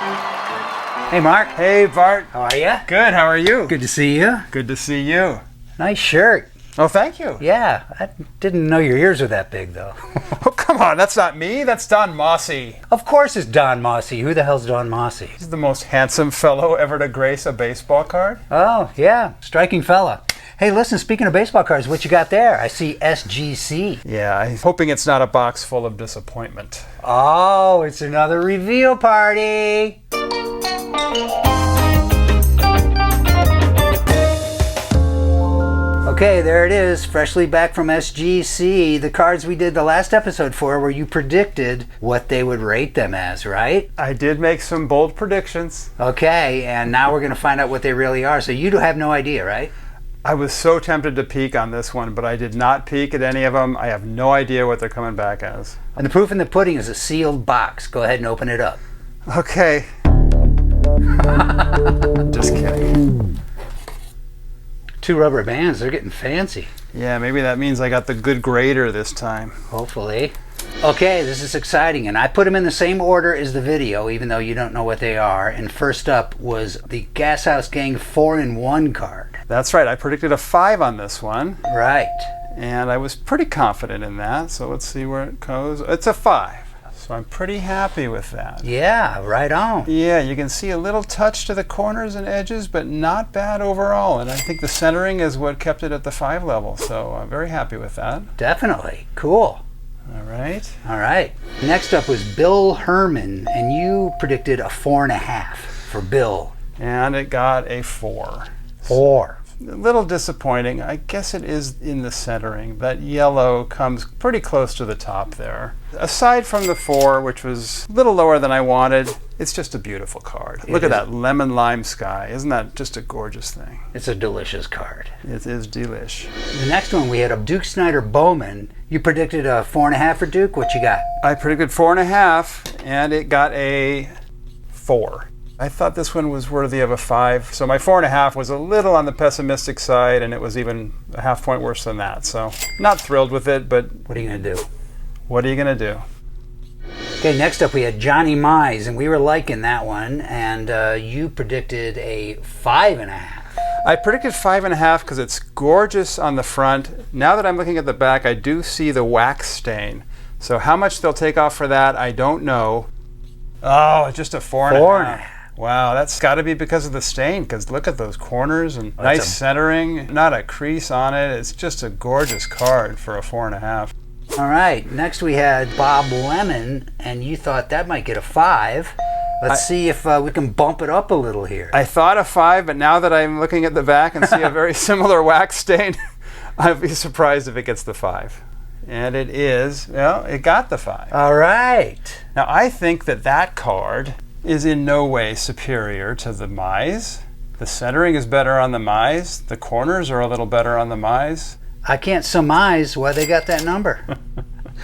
Hey, Mark. Hey, Bart. How are you? Good, how are you? Good to see you. Good to see you. Nice shirt. Oh, thank you. Yeah, I didn't know your ears were that big, though. Oh, come on, that's not me, that's Don Mossy. Of course it's Don Mossy. Who the hell's Don Mossy? He's the most handsome fellow ever to grace a baseball card. Oh, yeah, striking fella. Hey, listen, speaking of baseball cards, what you got there? I see SGC. Yeah, I'm hoping it's not a box full of disappointment. Oh, it's another reveal party. Okay, there it is, freshly back from SGC. The cards we did the last episode for where you predicted what they would rate them as, right? I did make some bold predictions. Okay, and now we're going to find out what they really are. So you have no idea, right? I was so tempted to peek on this one, but I did not peek at any of them. I have no idea what they're coming back as. And the proof in the pudding is a sealed box. Go ahead and open it up. Okay. Just kidding. 2 rubber bands, they're getting fancy. Yeah, maybe that means I got the good grader this time. Hopefully. Okay, this is exciting, and I put them in the same order as the video, even though you don't know what they are. And first up was the Gas House Gang 4-in-1 card. That's right, I predicted a 5 on this one. Right. And I was pretty confident in that, so let's see where it goes. It's a 5. So I'm pretty happy with that. Yeah, right on. Yeah, you can see a little touch to the corners and edges, but not bad overall. And I think the centering is what kept it at the 5 level, so I'm very happy with that. Definitely. Cool. All right. All right. Next up was Bill Herman, and you predicted a 4.5 for Bill. And it got a 4. 4. A little disappointing. I guess it is in the centering. That yellow comes pretty close to the top there. Aside from the 4, which was a little lower than I wanted, it's just a beautiful card. Look at that lemon lime sky. Isn't that just a gorgeous thing? It's a delicious card. It is delish. The next one, we had a Duke Snyder Bowman. You predicted a 4.5 for Duke. What you got? I predicted 4.5, and it got a 4. I thought this one was worthy of a 5, so my 4.5 was a little on the pessimistic side, and it was even a half point worse than that. So not thrilled with it, but what are you going to do? What are you going to do? Okay, next up we had Johnny Mize, and we were liking that one, and you predicted a 5.5. I predicted 5.5 because it's gorgeous on the front. Now that I'm looking at the back, I do see the wax stain. So how much they'll take off for that, I don't know. Oh, it's just a 4.5. 4.5. Wow, that's got to be because of the stain, because look at those corners and nice centering, not a crease on it. It's just a gorgeous card for a 4.5. All right, next we had Bob Lemon, and you thought that might get a 5. Let's see if we can bump it up a little here. I thought a 5, but now that I'm looking at the back and see a very similar wax stain, I'd be surprised if it gets the 5. And it is, well, it got the 5. All right. Now, I think that card is in no way superior to the Mize. The centering is better on the Mize. The corners are a little better on the Mize. I can't surmise why they got that number.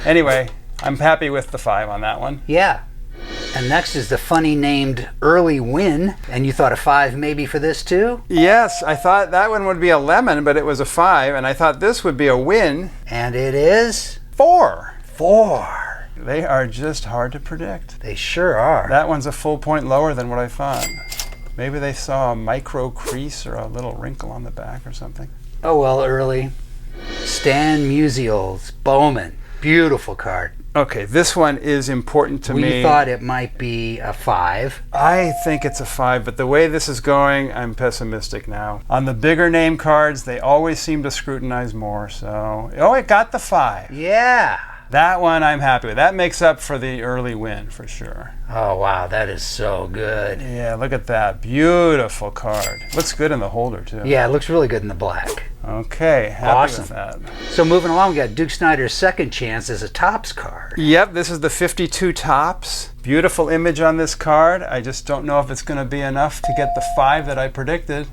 Anyway, I'm happy with the 5 on that one. Yeah. And next is the funny named Early Win, and you thought a 5 maybe for this too? Yes, I thought that one would be a lemon, but it was a 5, and I thought this would be a win. And it is? 4. 4. They are just hard to predict. They sure are. That one's a full point lower than what I thought. Maybe they saw a micro crease or a little wrinkle on the back or something. Oh well, Early. Stan Musial's Bowman. Beautiful card. Okay, this one is important to me. We thought it might be a 5. I think it's a 5, but the way this is going, I'm pessimistic now. On the bigger name cards, they always seem to scrutinize more, so... Oh, it got the 5. Yeah. That one I'm happy with. That makes up for the early win, for sure. Oh, wow, that is so good. Yeah, look at that. Beautiful card. Looks good in the holder, too. Yeah, it looks really good in the black. Okay, happy with that. So moving along, we got Duke Snyder's Second Chance as a Topps card. Yep, this is the 52 Topps. Beautiful image on this card. I just don't know if it's going to be enough to get the 5 that I predicted.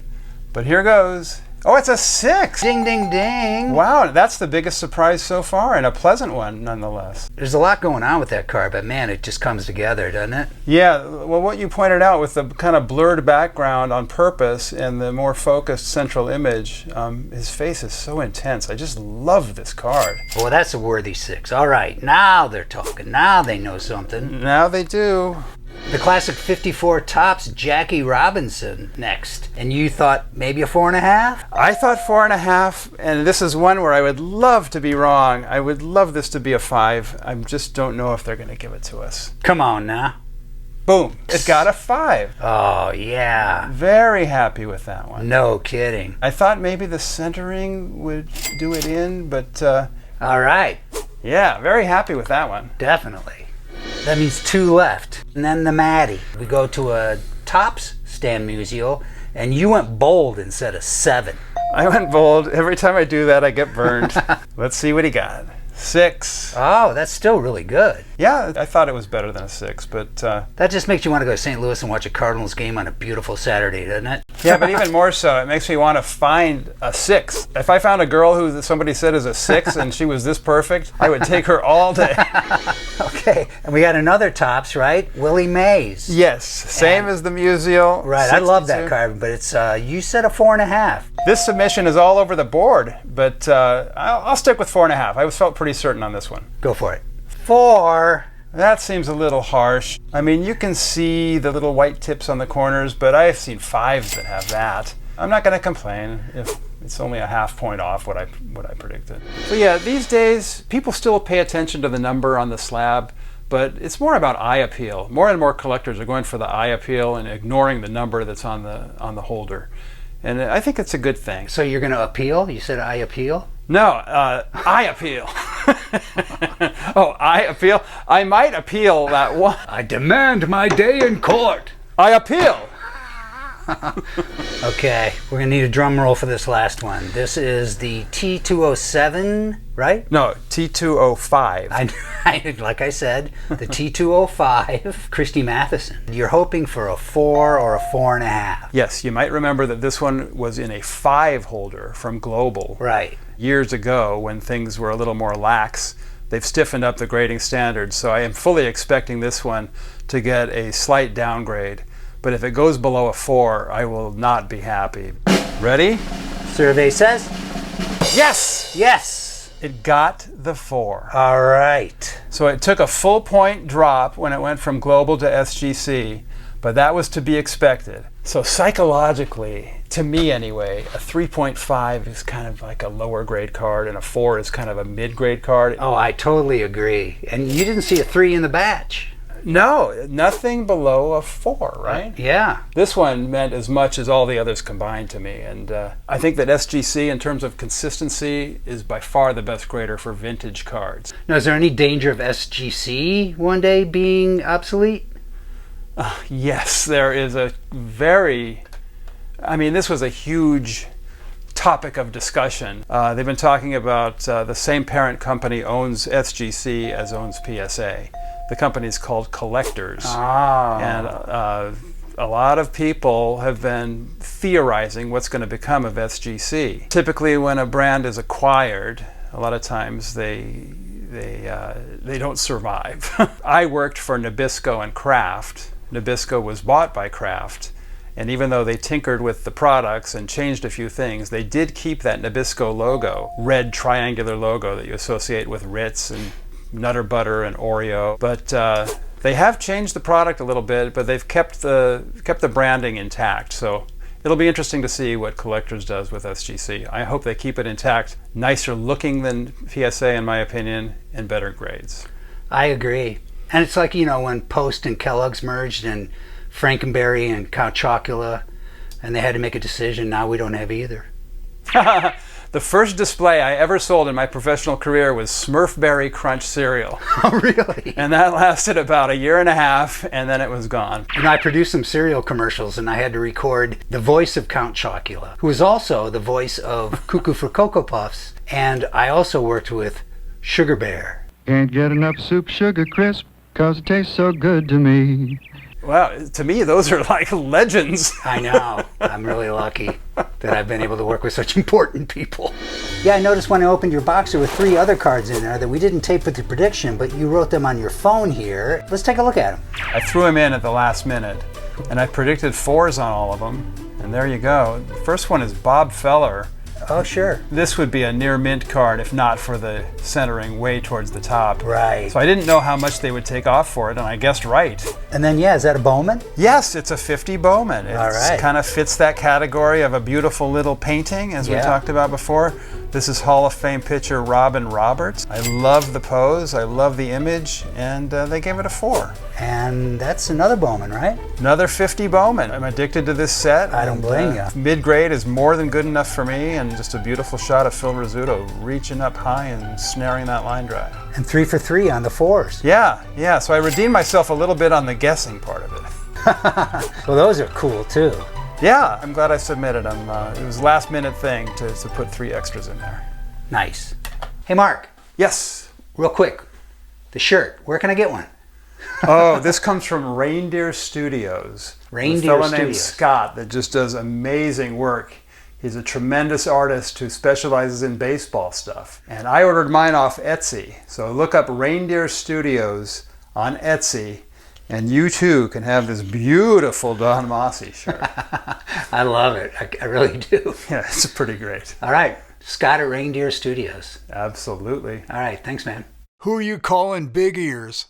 But here goes. Oh, it's a 6! Ding, ding, ding! Wow, that's the biggest surprise so far, and a pleasant one nonetheless. There's a lot going on with that card, but man, it just comes together, doesn't it? Yeah, well, what you pointed out with the kind of blurred background on purpose and the more focused central image, his face is so intense. I just love this card. Well, that's a worthy 6. All right, now they're talking. Now they know something. Now they do. The classic 54 Topps Jackie Robinson next. And you thought maybe a 4.5? I thought 4.5, and this is one where I would love to be wrong. I would love this to be a 5. I just don't know if they're going to give it to us. Come on now. Boom. It got a 5. Oh, yeah. Very happy with that one. No kidding. I thought maybe the centering would do it in, but All right. yeah, very happy with that one. Definitely. That means 2 left. And then the Matty. We go to a Topps Stan Musial, and you went bold and said a 7. I went bold. Every time I do that, I get burned. Let's see what he got. 6. Oh, that's still really good. Yeah, I thought it was better than a 6, but That just makes you want to go to St. Louis and watch a Cardinals game on a beautiful Saturday, doesn't it? yeah, but even more so, it makes me want to find a 6. If I found a girl who somebody said is a 6 and she was this perfect, I would take her all day. Okay, and we got another Topps, right? Willie Mays. Yes, same as the Musial. Right, I love that 62. card, but it's you said a 4.5. This submission is all over the board, but I'll stick with 4.5. I felt pretty certain on this one. Go for it. 4. That seems a little harsh. I mean, you can see the little white tips on the corners, but I have seen 5s that have that. I'm not going to complain if it's only a half point off what I predicted. So yeah, these days people still pay attention to the number on the slab, but it's more about eye appeal. More and more collectors are going for the eye appeal and ignoring the number that's on the holder. And I think it's a good thing. So you're going to appeal? You said I appeal? No, I appeal. Oh, I appeal? I might appeal that one. I demand my day in court. I appeal. Okay, we're going to need a drum roll for this last one. This is the T207, right? No, T205. Like I said, the T205, Christy Mathewson. You're hoping for a 4 or a 4.5. Yes, you might remember that this one was in a 5 holder from Global. Right. Years ago when things were a little more lax. They've stiffened up the grading standards, so I am fully expecting this one to get a slight downgrade. But if it goes below a 4, I will not be happy. Ready? Survey says? Yes! Yes! It got the 4. All right. So it took a full point drop when it went from Global to SGC, but that was to be expected. So psychologically, to me anyway, a 3.5 is kind of like a lower grade card and a 4 is kind of a mid-grade card. Oh, I totally agree. And you didn't see a 3 in the batch. No, nothing below a 4, right? Yeah. This one meant as much as all the others combined to me, and I think that SGC, in terms of consistency, is by far the best grader for vintage cards. Now, is there any danger of SGC one day being obsolete? Yes, there is a very... I mean, this was a huge topic of discussion. They've been talking about the same parent company owns SGC as owns PSA. The company is called Collectors. Ah. And a lot of people have been theorizing what's going to become of SGC. Typically, when a brand is acquired, a lot of times they don't survive. I worked for Nabisco and Kraft. Nabisco was bought by Kraft, and even though they tinkered with the products and changed a few things, they did keep that Nabisco logo, red triangular logo that you associate with Ritz and Nutter Butter and Oreo. But they have changed the product a little bit, but they've kept the branding intact. So it'll be interesting to see what Collectors does with SGC. I hope they keep it intact, nicer looking than PSA in my opinion, and better grades. I agree. And it's like, you know, when Post and Kellogg's merged and Frankenberry and Count Chocula, and they had to make a decision. Now we don't have either. The first display I ever sold in my professional career was Smurfberry Crunch cereal. Oh, really? And that lasted about 1.5 years, and then it was gone. And I produced some cereal commercials, and I had to record the voice of Count Chocula, who was also the voice of Cuckoo for Cocoa Puffs. And I also worked with Sugar Bear. Can't get enough Soup Sugar Crisp, 'cause it tastes so good to me. Wow, to me, those are like legends. I know. I'm really lucky that I've been able to work with such important people. Yeah, I noticed when I opened your box there were 3 other cards in there that we didn't tape with the prediction, but you wrote them on your phone here. Let's take a look at them. I threw them in at the last minute, and I predicted 4s on all of them. And there you go. The first one is Bob Feller. Oh, sure. This would be a near mint card if not for the centering way towards the top. Right. So I didn't know how much they would take off for it, and I guessed right. And then, yeah, is that a Bowman? Yes, it's a 50 Bowman. It All right. kind of fits that category of a beautiful little painting, as we talked about before. This is Hall of Fame pitcher Robin Roberts. I love the pose, I love the image, and they gave it a 4. And that's another Bowman, right? Another 50 Bowman. I'm addicted to this set. I don't blame you. Mid-grade is more than good enough for me, and just a beautiful shot of Phil Rizzuto reaching up high and snaring that line drive. And 3 for 3 on the 4s. Yeah, so I redeemed myself a little bit on the guessing part of it. Well, those are cool too. Yeah, I'm glad I submitted them. It was a last minute thing to put 3 extras in there. Nice. Hey, Mark, Yes. real quick, the shirt, where can I get one? Oh, this comes from Reindeer Studios. Reindeer a fellow named Studios. Scott that just does amazing work. He's a tremendous artist who specializes in baseball stuff. And I ordered mine off Etsy. So look up Reindeer Studios on Etsy, and you too can have this beautiful Don Mossi shirt. I love it. I really do. Yeah, it's pretty great. All right, Scott at Reindeer Studios. Absolutely. All right, thanks, man. Who you calling big ears?